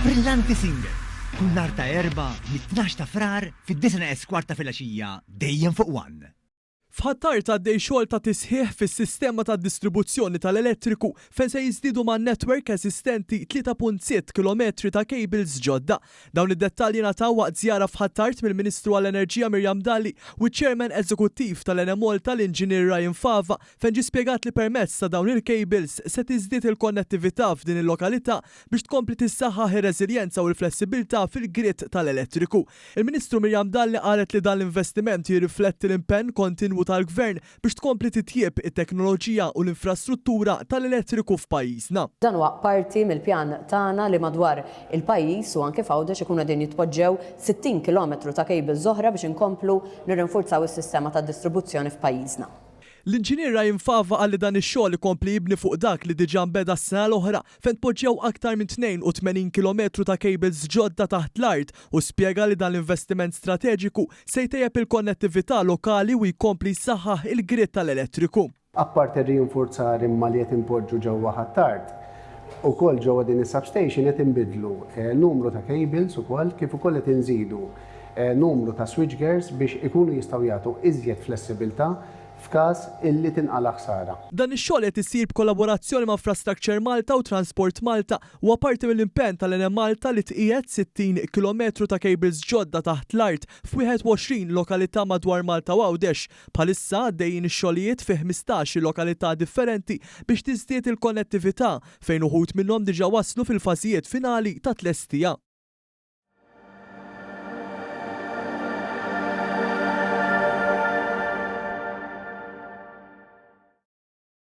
Brillanti single. Kull nar ta' erba' mit-12 ta' frar fid-9 eskwarta filgħaxija dejjem fuq One. F'Ħattar għaddej xogħol ta' tisħiħ fis-sistema ta' distribuzzjoni tal-elettriku fejn se jiżdiedu ma' netwerk esistenti 3.6 km ta' cables ġodda. Dawn id-dettalji nataw waqt żjara f'Ħattart mill-Ministru għall-Enerġija Mirjam Dalli u ċ-Chairman Eżekuttiv tal-Enemol tal-Inġinier Ryan Fava fejn ġie spjegat li permezz ta' dawn il-cables se tiżdied il-konnettività f'din il-lokalità biex tkompli tissaħħaħ ir-reżiljenza u l-flessibilità fil-grid tal-elettriku. Il-Ministru Mirjam Dalli qalet li dan l-investiment jirrifletti l-impenn kontinwu tal-Gvern biex tkompli titjieb it-teknoloġija u l-infrastruttura tal-elettriku f'pajjiżna. Dan huwa parti mill-pjan tagħna li madwar il-pajjiż u anke f'Għawdex ikunu qegħdin jitpoġġew 60 km ta' cables oħra biex inkomplu nirrinfurzaw is-sistema tad-distribuzzjoni f'pajjiżna. L-Inġinier Ryan Fava qal li dan ix-xogħol ikompli jibni fuq dak li diġà nbeda s-sena l-oħra fejn tpoġġew aktar minn 82 km ta' cables ġodda taħt l-art u spjega li dan l-investiment strateġiku se jtejjeb il-konnettività lokali u jkompli jsaħħaħ il-grid tal-elettriku. Apparti r-rinforzar imma li qed inpoġġu ġewwa Ħattart, ukoll ġewwa din is-substation qed inbidlu numru ta' cables ukoll kif ukoll qed inżidu numru ta' switchgears biex ikunu jistgħu jagħtu iżjed flessibilità f'każ illi tinqala ħsara. Dan ix-xogħol qed isir b'kollaborazzjoni ma' Infrastructure Malta u Transport Malta u apparti mill-impenn tal-Enem Malta li tqiegħed 60 km ta' cables ġodda taħt l-art f'21 lokalità madwar Malta u Għawdex. Bħalissa għaddejjin ix-xogħlijiet fi 15 lokalità differenti biex tiżdied il-konnettività fejn uħud minnhom diġà waslu fil-fażijiet finali ta' tlestija.